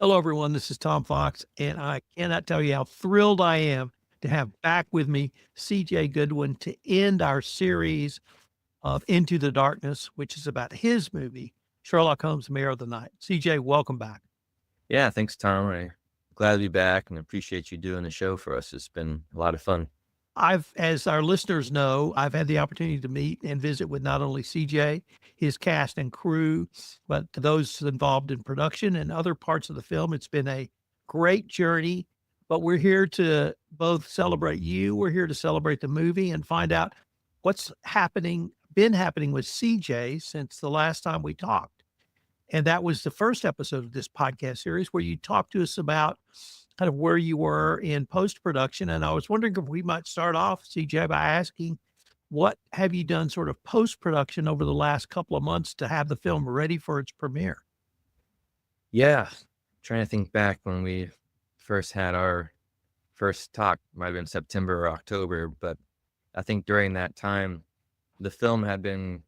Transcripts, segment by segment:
Hello, everyone. This is Tom Fox, and I cannot tell you how thrilled I am to have back with me CJ Goodwyn to end our series of Into the Darkness, which is about his movie, Sherlock Holmes, Mare of the Night. CJ, welcome back. Yeah, thanks, Tom. I'm glad to be back and appreciate you doing the show for us. It's been a lot of fun. As our listeners know, I've had the opportunity to meet and visit with not only CJ, his cast and crew, but to those involved in production and other parts of the film. It's been a great journey, but we're here to both celebrate you. We're here to celebrate the movie and find out what's been happening with CJ since the last time we talked. And that was the first episode of this podcast series where you talked to us about kind of where you were in post-production. And I was wondering if we might start off, CJ, by asking, what have you done sort of post-production over the last couple of months to have the film ready for its premiere? Yeah, trying to think back when we first had our first talk, might have been September or October, but I think during that time, the film had been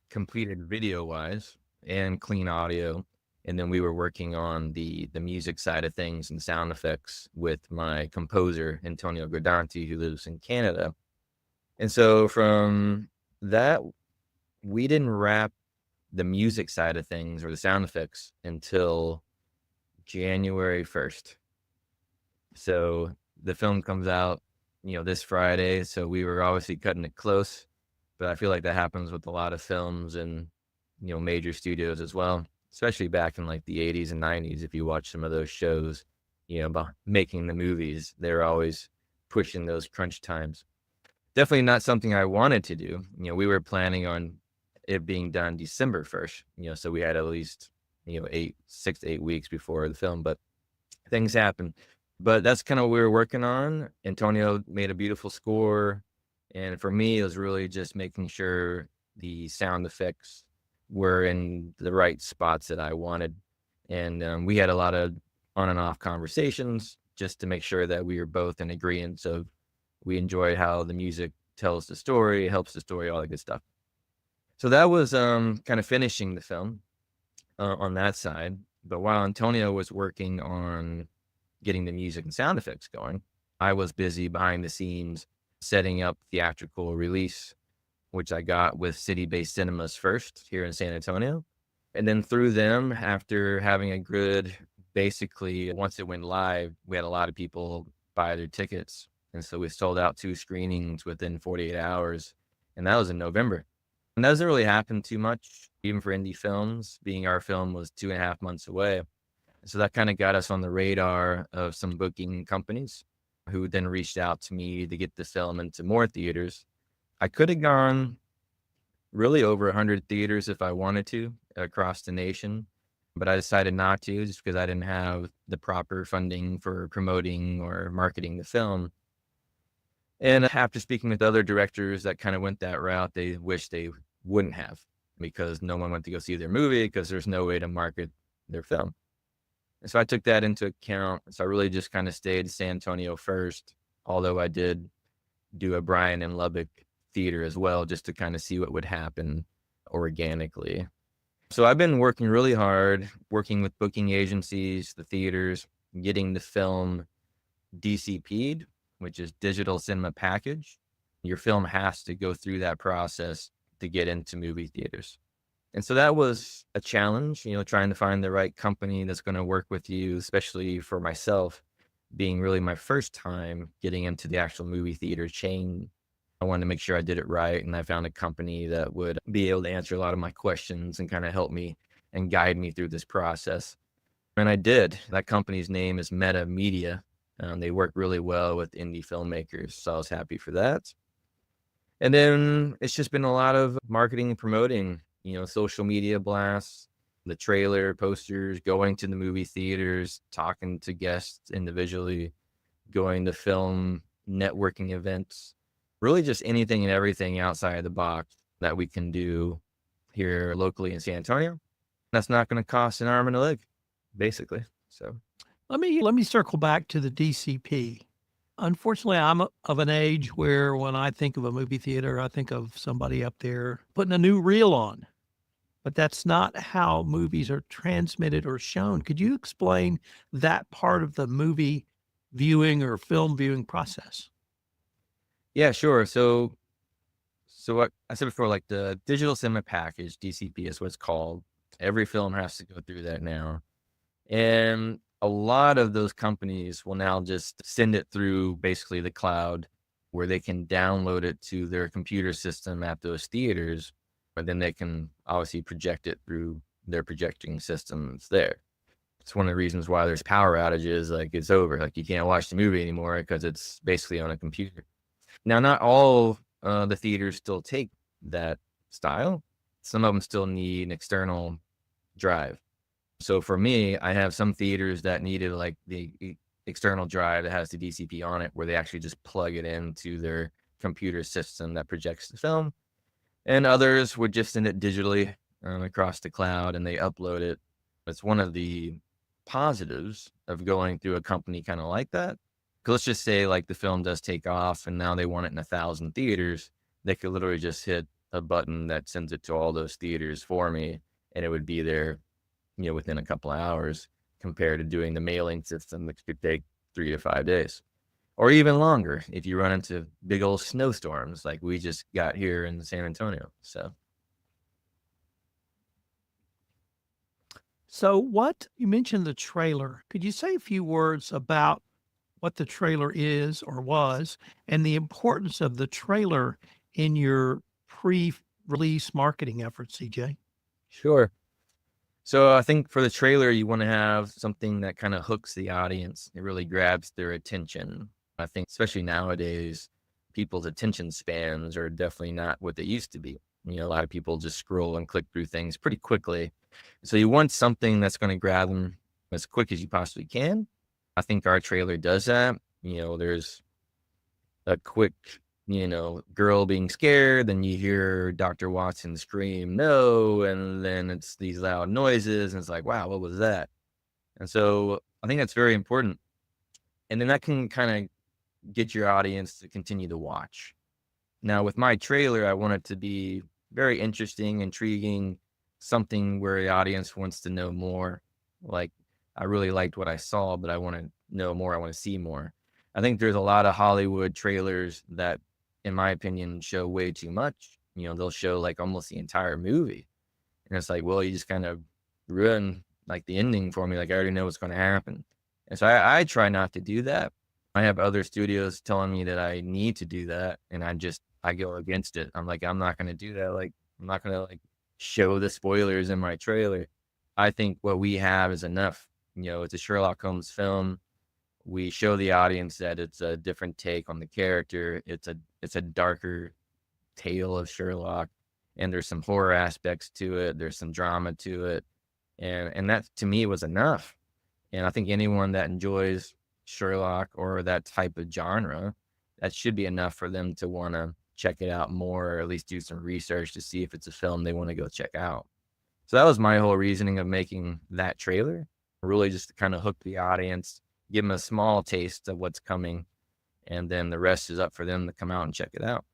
completed video-wise and clean audio. And then we were working on the music side of things and sound effects with my composer, Antonio Guidanti, who lives in Canada. And so from that, we didn't wrap the music side of things or the sound effects until January 1st. So the film comes out, this Friday. So we were obviously cutting it close, but I feel like that happens with a lot of films and, major studios as well, especially back in like the 80s and 90s. If you watch some of those shows, about making the movies, they're always pushing those crunch times. Definitely not something I wanted to do. We were planning on it being done December 1st, so we had at least, 6 to 8 weeks before the film, but things happen. But that's kind of what we were working on. Antonio made a beautiful score. And for me, it was really just making sure the sound effects were in the right spots that I wanted. And we had a lot of on and off conversations just to make sure that we were both in agreement. So we enjoy how the music tells the story, helps the story, all that good stuff. So that was kind of finishing the film on that side. But while Antonio was working on getting the music and sound effects going, I was busy behind the scenes setting up theatrical release, which I got with City-Based Cinemas first here in San Antonio. And then through them, after having a good, basically, once it went live, we had a lot of people buy their tickets. And so we sold out 2 screenings within 48 hours. And that was in November. And that doesn't really happen too much, even for indie films, being our film was 2.5 months away. So that kind of got us on the radar of some booking companies who then reached out to me to get the film into more theaters. I could have gone really over 100 theaters if I wanted to across the nation, but I decided not to just because I didn't have the proper funding for promoting or marketing the film. And after speaking with other directors that kind of went that route, they wish they wouldn't have, because no one went to go see their movie because there's no way to market their film. And so I took that into account. So I really just kind of stayed San Antonio first, although I did do a Bryan and Lubbock theater as well, just to kind of see what would happen organically. So I've been working really hard, working with booking agencies, the theaters, getting the film DCP'd, which is digital cinema package. Your film has to go through that process to get into movie theaters. And so that was a challenge, trying to find the right company that's going to work with you, especially for myself, being really my first time getting into the actual movie theater chain. I wanted to make sure I did it right. And I found a company that would be able to answer a lot of my questions and kind of help me and guide me through this process. And I did. That company's name is Meta Media. They work really well with indie filmmakers. So I was happy for that. And then it's just been a lot of marketing and promoting, social media blasts, the trailer, posters, going to the movie theaters, talking to guests individually, going to film networking events, really just anything and everything outside the box that we can do here locally in San Antonio. That's not going to cost an arm and a leg, basically. So Let me circle back to the DCP. Unfortunately, I'm of an age where when I think of a movie theater, I think of somebody up there putting a new reel on. but that's not how movies are transmitted or shown. Could you explain that part of the movie viewing or film viewing process? Yeah, sure. So what I said before, like the digital cinema package, DCP is what it's called. Every film has to go through that now. And a lot of those companies will now just send it through basically the cloud where they can download it to their computer system at those theaters, but then they can obviously project it through their projecting systems there. It's one of the reasons why there's power outages. Like it's over. Like you can't watch the movie anymore because it's basically on a computer. Now, not all the theaters still take that style. Some of them still need an external drive. So for me, I have some theaters that needed like the external drive that has the DCP on it, where they actually just plug it into their computer system that projects the film. And others would just send it digitally across the cloud and they upload it. It's one of the positives of going through a company kind of like that. 'Cause let's just say like the film does take off and now they want it in 1,000 theaters. They could literally just hit a button that sends it to all those theaters for me, and it would be there, within a couple of hours, compared to doing the mailing system, which could take 3 to 5 days or even longer if you run into big old snowstorms like we just got here in San Antonio. So, what you mentioned the trailer. Could you say a few words about what the trailer is or was and the importance of the trailer in your pre release marketing efforts, CJ? Sure. So I think for the trailer, you want to have something that kind of hooks the audience. It really grabs their attention. I think, especially nowadays, people's attention spans are definitely not what they used to be. A lot of people just scroll and click through things pretty quickly. So you want something that's going to grab them as quick as you possibly can. I think our trailer does that. There's a quick, girl being scared, then you hear Dr. Watson scream, no, and then it's these loud noises, and it's like, wow, what was that? And so I think that's very important. And then that can kind of get your audience to continue to watch. Now, with my trailer, I want it to be very interesting, intriguing, something where the audience wants to know more. Like, I really liked what I saw, but I want to know more. I want to see more. I think there's a lot of Hollywood trailers that, in my opinion, show way too much. They'll show like almost the entire movie. And it's like, well, you just kind of ruin like the ending for me. Like I already know what's going to happen. And so I try not to do that. I have other studios telling me that I need to do that. And I go against it. I'm like, I'm not going to do that. Like, I'm not going to like show the spoilers in my trailer. I think what we have is enough. It's a Sherlock Holmes film. We show the audience that it's a different take on the character. It's a darker tale of Sherlock, and there's some horror aspects to it. There's some drama to it, and that to me was enough. And I think anyone that enjoys Sherlock or that type of genre, that should be enough for them to want to check it out more, or at least do some research to see if it's a film they want to go check out. So that was my whole reasoning of making that trailer, really just to kind of hook the audience, give them a small taste of what's coming, and then the rest is up for them to come out and check it out.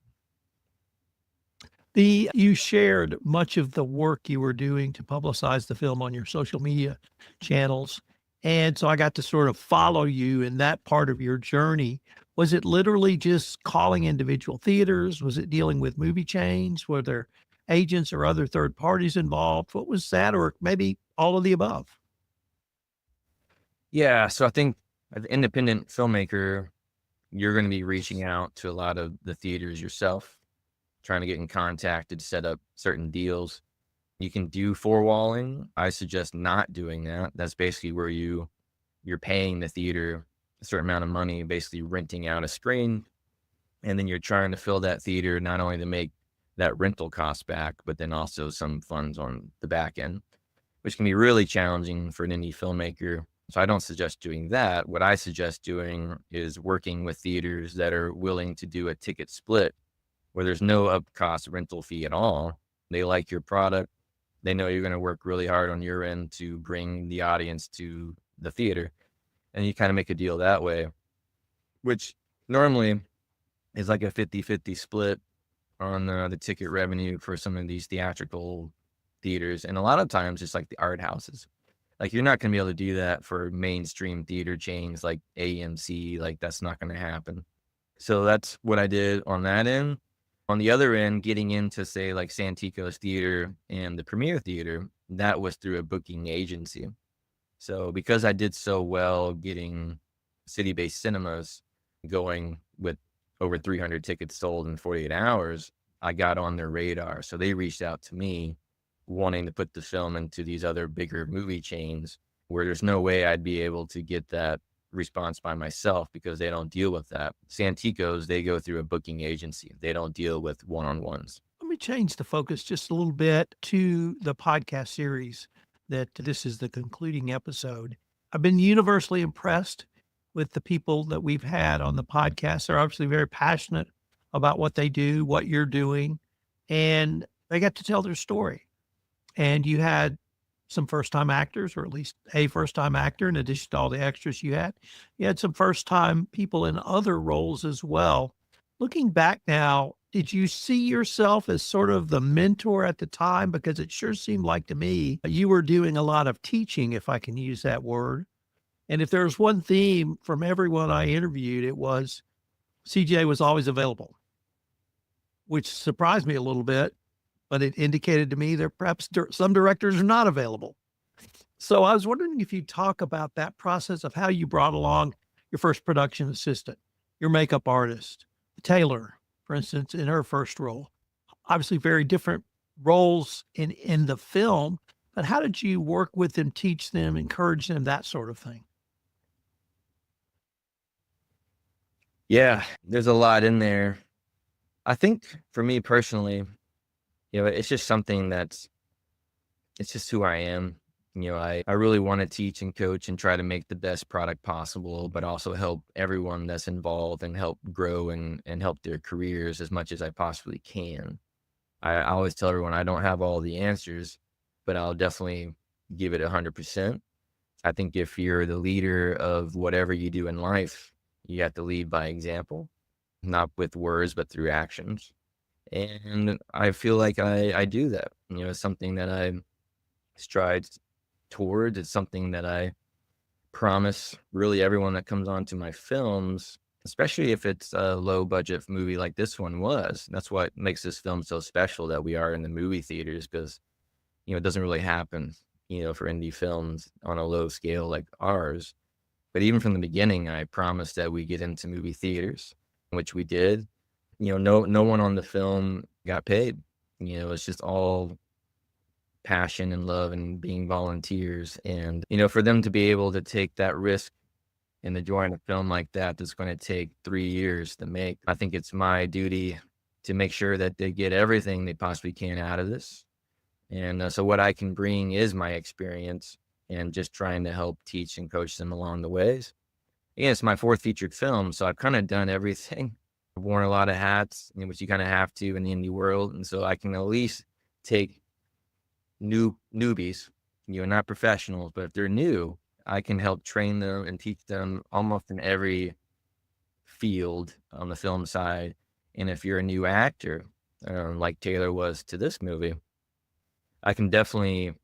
You shared much of the work you were doing to publicize the film on your social media channels. And so I got to sort of follow you in that part of your journey. Was it literally just calling individual theaters? Was it dealing with movie chains? Were there agents or other third parties involved? What was that? Or maybe all of the above? Yeah, so I think as an independent filmmaker, you're going to be reaching out to a lot of the theaters yourself, trying to get in contact to set up certain deals. You can do forewalling. I suggest not doing that. That's basically where you're paying the theater a certain amount of money, basically renting out a screen, and then you're trying to fill that theater not only to make that rental cost back, but then also some funds on the back end, which can be really challenging for an indie filmmaker. So I don't suggest doing that. What I suggest doing is working with theaters that are willing to do a ticket split where there's no up cost rental fee at all. They like your product. They know you're going to work really hard on your end to bring the audience to the theater. And you kind of make a deal that way, which normally is like a 50-50 split on the ticket revenue for some of these theatrical theaters, and a lot of times it's like the art houses. Like, you're not gonna be able to do that for mainstream theater chains like AMC, like, that's not gonna happen. So that's what I did on that end. On the other end, getting into, say, like Santico's Theater and the Premiere Theater, that was through a booking agency. So because I did so well getting city-based cinemas going with over 300 tickets sold in 48 hours, I got on their radar. So they reached out to me wanting to put the film into these other bigger movie chains where there's no way I'd be able to get that response by myself because they don't deal with that. Santico's, they go through a booking agency. They don't deal with one-on-ones. Let me change the focus just a little bit to the podcast series that this is the concluding episode. I've been universally impressed with the people that we've had on the podcast. They're obviously very passionate about what they do, what you're doing, and they got to tell their story. And you had some first-time actors, or at least a first-time actor, in addition to all the extras you had. You had some first-time people in other roles as well. Looking back now, did you see yourself as sort of the mentor at the time? Because it sure seemed like to me you were doing a lot of teaching, if I can use that word. And if there was one theme from everyone I interviewed, it was CJ was always available, which surprised me a little bit, but it indicated to me that perhaps some directors are not available. So I was wondering if you'd talk about that process of how you brought along your first production assistant, your makeup artist, Taylor, for instance, in her first role. Obviously very different roles in the film, but how did you work with them, teach them, encourage them, that sort of thing? Yeah, there's a lot in there. I think for me personally, it's just something it's just who I am. I really want to teach and coach and try to make the best product possible, but also help everyone that's involved and help grow and help their careers as much as I possibly can. I always tell everyone I don't have all the answers, but I'll definitely give it 100%. I think if you're the leader of whatever you do in life, you have to lead by example, not with words, but through actions. And I feel like I do that. It's something that I strive towards. It's something that I promise really everyone that comes onto my films, especially if it's a low budget movie like this one was. That's what makes this film so special, that we are in the movie theaters, because, it doesn't really happen, for indie films on a low scale like ours. But even from the beginning, I promised that we get into movie theaters, which we did. No one on the film got paid. It's just all passion and love and being volunteers. And, for them to be able to take that risk and to join a film like that that's going to take 3 years to make, I think it's my duty to make sure that they get everything they possibly can out of this. And so what I can bring is my experience and just trying to help teach and coach them along the ways. Yeah, it's my fourth featured film, so I've kind of done everything. I've worn a lot of hats, which you kind of have to in the indie world. And so I can at least take newbies, not professionals, but if they're new, I can help train them and teach them almost in every field on the film side. And if you're a new actor, like Taylor was to this movie, I can definitely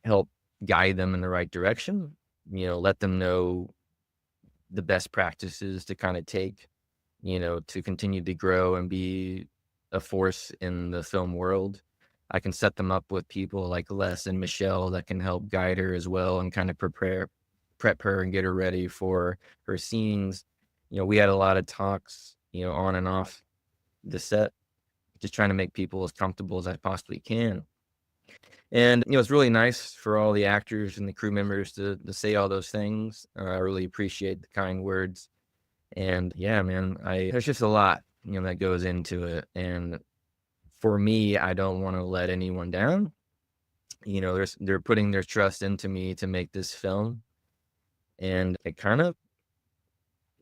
help guide them in the right direction, let them know the best practices to kind of take, to continue to grow and be a force in the film world. I can set them up with people like Les and Michelle that can help guide her as well and kind of prep her and get her ready for her scenes. We had a lot of talks, on and off the set, just trying to make people as comfortable as I possibly can. And, it's really nice for all the actors and the crew members to say all those things. I really appreciate the kind words. And yeah, man, there's just a lot, that goes into it. And for me, I don't want to let anyone down. They're putting their trust into me to make this film. And it kind of,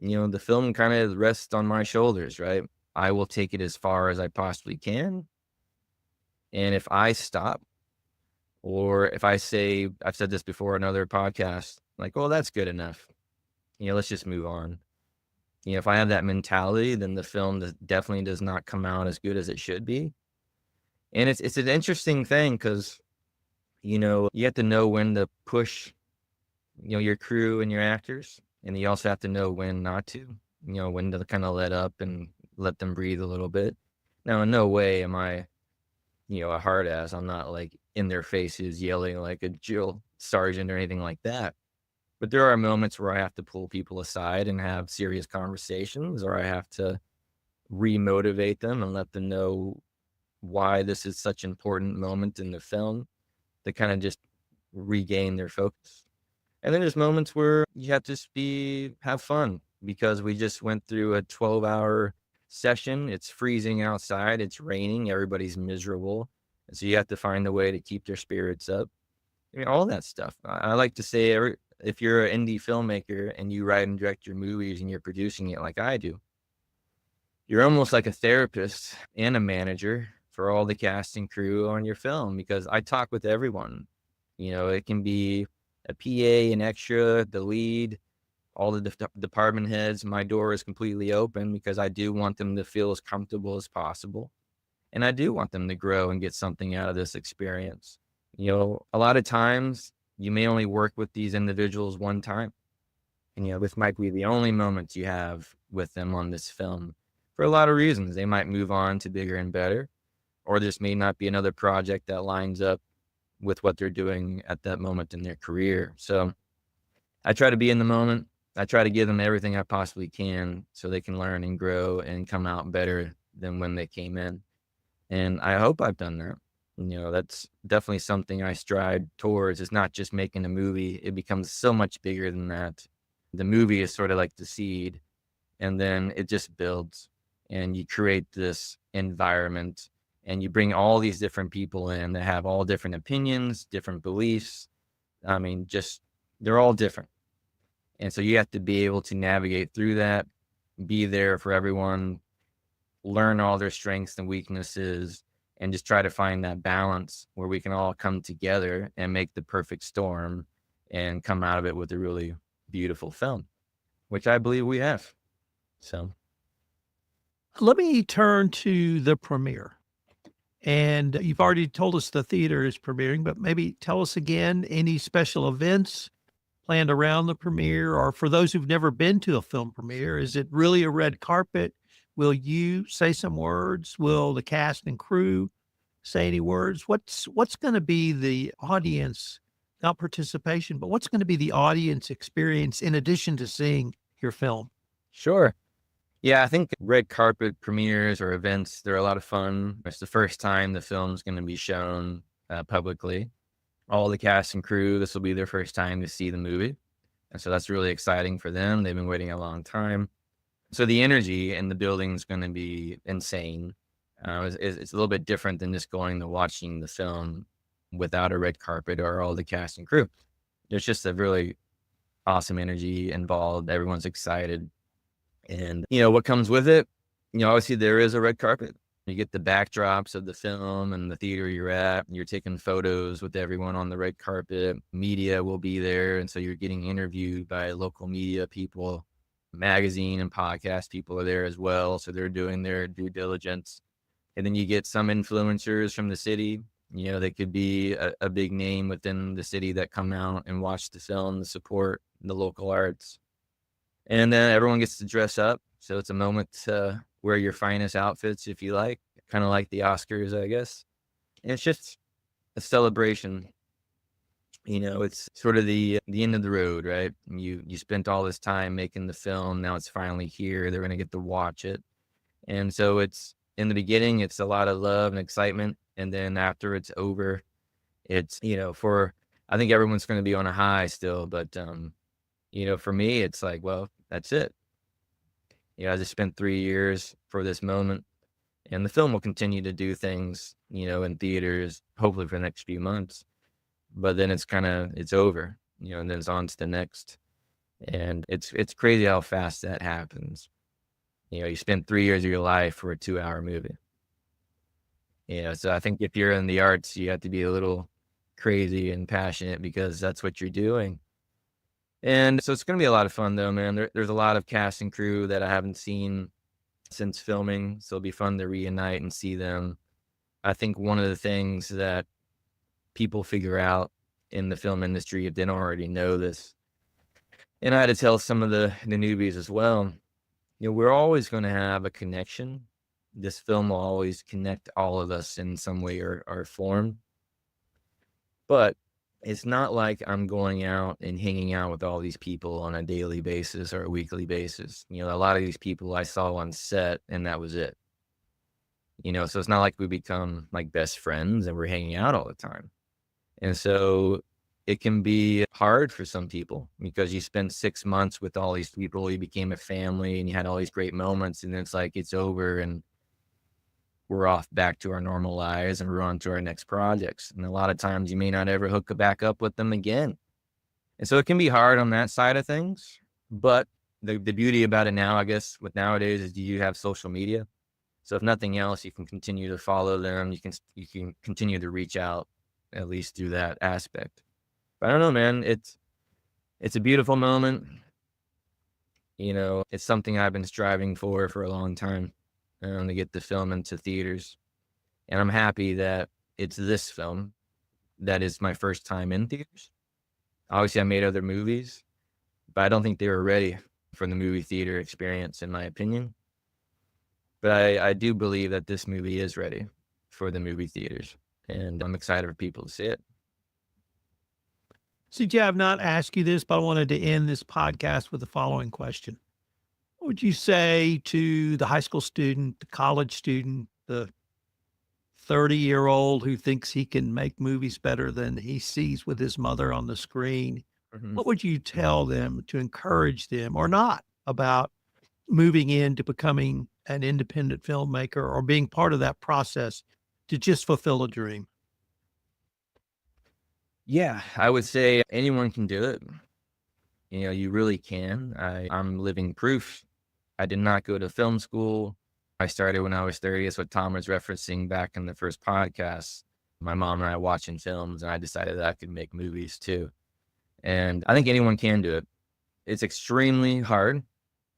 the film kind of rests on my shoulders, right? I will take it as far as I possibly can. And if I stop, or if I say, I've said this before in other podcasts, like, well, that's good enough. Let's just move on. If I have that mentality, then the film definitely does not come out as good as it should be. And it's an interesting thing because, you have to know when to push, your crew and your actors, and you also have to know when not to, when to kind of let up and let them breathe a little bit. Now, in no way am I, a hard ass. I'm not like in their faces yelling like a drill sergeant or anything like that. But there are moments where I have to pull people aside and have serious conversations, or I have to remotivate them and let them know why this is such an important moment in the film to kind of just regain their focus. And then there's moments where you have to just have fun because we just went through a 12-hour session. It's freezing outside. It's raining. Everybody's miserable. And so you have to find a way to keep their spirits up. I mean, all that stuff. I like to say if you're an indie filmmaker and you write and direct your movies and you're producing it like I do, you're almost like a therapist and a manager for all the cast and crew on your film because I talk with everyone. It can be a PA, an extra, the lead, all the department heads. My door is completely open because I do want them to feel as comfortable as possible. And I do want them to grow and get something out of this experience. A lot of times you may only work with these individuals one time. And, this might be the only moments you have with them on this film for a lot of reasons. They might move on to bigger and better, or this may not be another project that lines up with what they're doing at that moment in their career. So I try to be in the moment. I try to give them everything I possibly can so they can learn and grow and come out better than when they came in. And I hope I've done that. That's definitely something I strive towards. It's not just making a movie. It becomes so much bigger than that. The movie is sort of like the seed, and then it just builds, and you create this environment, and you bring all these different people in that have all different opinions, different beliefs. I mean, they're all different. And so you have to be able to navigate through that, be there for everyone, learn all their strengths and weaknesses, and just try to find that balance where we can all come together and make the perfect storm and come out of it with a really beautiful film, which I believe we have. So, Let me turn to the premiere. And you've already told us the theater is premiering, but maybe tell us again any special events planned around the premiere, or for those who've never been to a film premiere, is it really a red carpet? Will you say some words? Will the cast and crew say any words? What's going to be the audience, not participation, but what's going to be the audience experience in addition to seeing your film? sure. Yeah, I think red carpet premieres or events, they're a lot of fun. It's the first time the film's going to be shown publicly. All the cast and crew, this will be their first time to see the movie. And so that's really exciting for them. They've been waiting a long time. So the energy in the building is going to be insane. It's a little bit different than just going to watching the film without a red carpet or all the cast and crew. There's just a really awesome energy involved. Everyone's excited. And, what comes with it, obviously there is a red carpet. You get the backdrops of the film and the theater you're at. You're taking photos with everyone on the red carpet. Media will be there. And so you're getting interviewed by local media people. Magazine and podcast people are there as well. So they're doing their due diligence. And then you get some influencers from the city. They could be a big name within the city that come out and watch the film to support the local arts. And then everyone gets to dress up. So it's a moment to wear your finest outfits, if you like, kind of like the Oscars, I guess. And it's just a celebration. It's sort of the end of the road, right? You spent all this time making the film. Now it's finally here. They're going to get to watch it. And so it's in the beginning, it's a lot of love and excitement. And then after it's over, it's, I think everyone's going to be on a high still. But, for me, it's like, well, that's it. I just spent 3 years for this moment, and the film will continue to do things, in theaters, hopefully for the next few months. But then it's over, and then it's on to the next. And it's crazy how fast that happens. You spend 3 years of your life for a 2-hour movie. So I think if you're in the arts, you have to be a little crazy and passionate because that's what you're doing. And so it's going to be a lot of fun though, man. There's a lot of cast and crew that I haven't seen since filming. So it'll be fun to reunite and see them. I think one of the things that people figure out in the film industry, if they don't already know this, and I had to tell some of the newbies as well, we're always going to have a connection. This film will always connect all of us in some way or form. But it's not like I'm going out and hanging out with all these people on a daily basis or a weekly basis. A lot of these people I saw on set and that was it. So it's not like we become like best friends and we're hanging out all the time. And so it can be hard for some people because you spend 6 months with all these people, you became a family and you had all these great moments, and then it's like it's over and we're off back to our normal lives and we're on to our next projects. And a lot of times you may not ever hook back up with them again. And so it can be hard on that side of things. But the beauty about it now, I guess, with nowadays is you have social media. So if nothing else, you can continue to follow them. You can continue to reach out, at least through that aspect. But I don't know, man. It's a beautiful moment. It's something I've been striving for a long time, to get the film into theaters. And I'm happy that it's this film that is my first time in theaters. Obviously, I made other movies, but I don't think they were ready for the movie theater experience, in my opinion. But I do believe that this movie is ready for the movie theaters, and I'm excited for people to see it. CJ, I've not asked you this, but I wanted to end this podcast with the following question. What would you say to the high school student, the college student, the 30-year-old who thinks he can make movies better than he sees with his mother on the screen? Mhm. What would you tell them to encourage them or not about moving into becoming an independent filmmaker or being part of that process to just fulfill a dream? Yeah, I would say anyone can do it. You really can. I'm living proof. I did not go to film school. I started when I was 30. That's what Tom was referencing back in the first podcast. My mom and I watching films, and I decided that I could make movies too. And I think anyone can do it. It's extremely hard.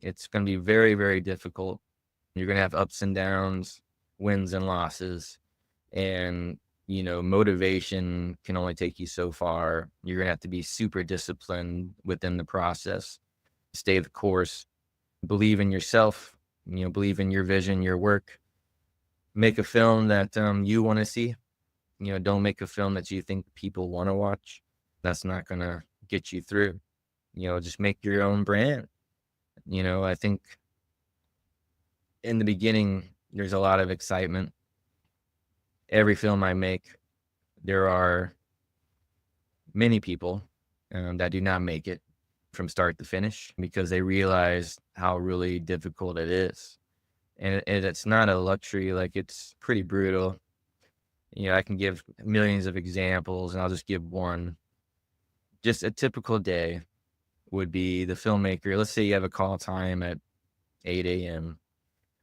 It's going to be very, very difficult. You're going to have ups and downs, wins and losses. And, motivation can only take you so far. You're going to have to be super disciplined within the process, stay the course, believe in yourself, believe in your vision, your work, make a film that you want to see. Don't make a film that you think people want to watch. That's not going to get you through. Just make your own brand. I think in the beginning, there's a lot of excitement. Every film I make, there are many people that do not make it from start to finish because they realize how really difficult it is. And it's not a luxury, like it's pretty brutal. I can give millions of examples and I'll just give one. Just a typical day would be the filmmaker. Let's say you have a call time at 8 a.m.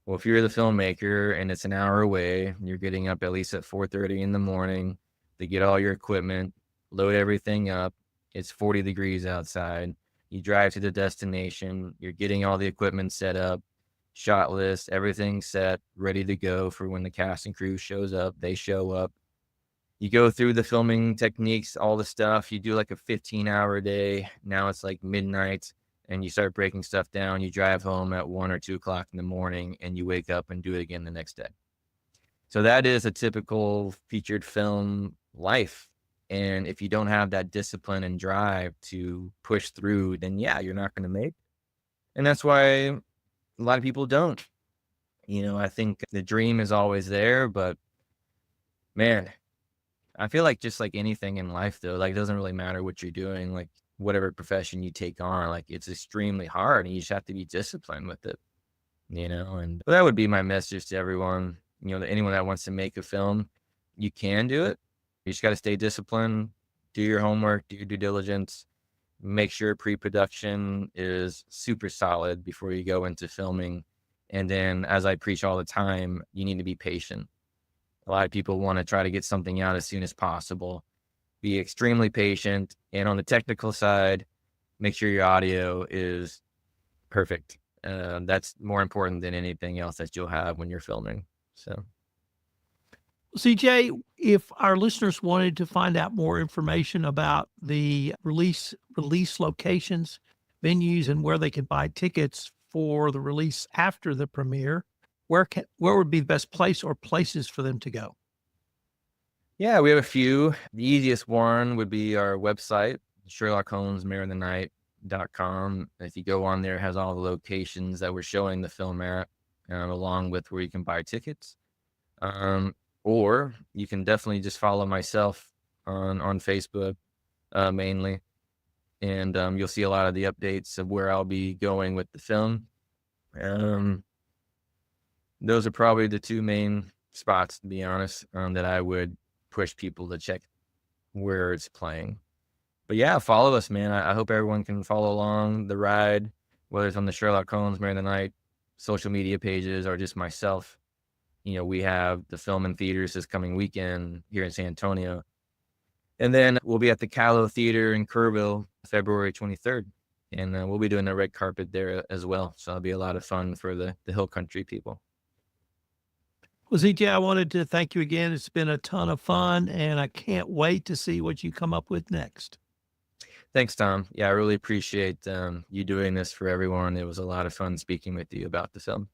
Well, if you're the filmmaker and it's an hour away, you're getting up at least at 4:30 in the morning to get all your equipment, load everything up. It's 40 degrees outside. You drive to the destination. You're getting all the equipment set up, shot list, everything set, ready to go for when the cast and crew shows up. They show up. You go through the filming techniques, all the stuff. You do like a 15-hour day. Now it's like midnight. And you start breaking stuff down. You drive home at 1 or 2 o'clock in the morning and you wake up and do it again the next day. So that is a typical featured film life. And if you don't have that discipline and drive to push through, then yeah, you're not going to make it. And that's why a lot of people don't. I think the dream is always there, but man, I feel like just like anything in life though, like it doesn't really matter what you're doing. Like whatever profession you take on, like it's extremely hard and you just have to be disciplined with it, and that would be my message to everyone, anyone that wants to make a film, you can do it. You just got to stay disciplined, do your homework, do your due diligence, make sure pre-production is super solid before you go into filming. And then as I preach all the time, you need to be patient. A lot of people want to try to get something out as soon as possible. Be extremely patient. And on the technical side, make sure your audio is perfect. That's more important than anything else that you'll have when you're filming. So, CJ, if our listeners wanted to find out more information about the release locations, venues, and where they can buy tickets for the release after the premiere, where would be the best place or places for them to go? Yeah, we have a few. The easiest one would be our website, Sherlock Holmes, Mare.com. If you go on there, it has all the locations that we're showing the film at, along with where you can buy tickets. Or you can definitely just follow myself on Facebook, mainly. And you'll see a lot of the updates of where I'll be going with the film. Those are probably the two main spots, to be honest, that I would push people to check where it's playing. But yeah, follow us, man. I hope everyone can follow along the ride, whether it's on the Sherlock Holmes, Mare of the Night social media pages or just myself. We have the film in theaters this coming weekend here in San Antonio. And then we'll be at the Callow Theater in Kerrville, February 23rd. And we'll be doing the red carpet there as well. So it'll be a lot of fun for the Hill Country people. Well, CJ, I wanted to thank you again. It's been a ton of fun, and I can't wait to see what you come up with next. Thanks, Tom. Yeah, I really appreciate you doing this for everyone. It was a lot of fun speaking with you about the film.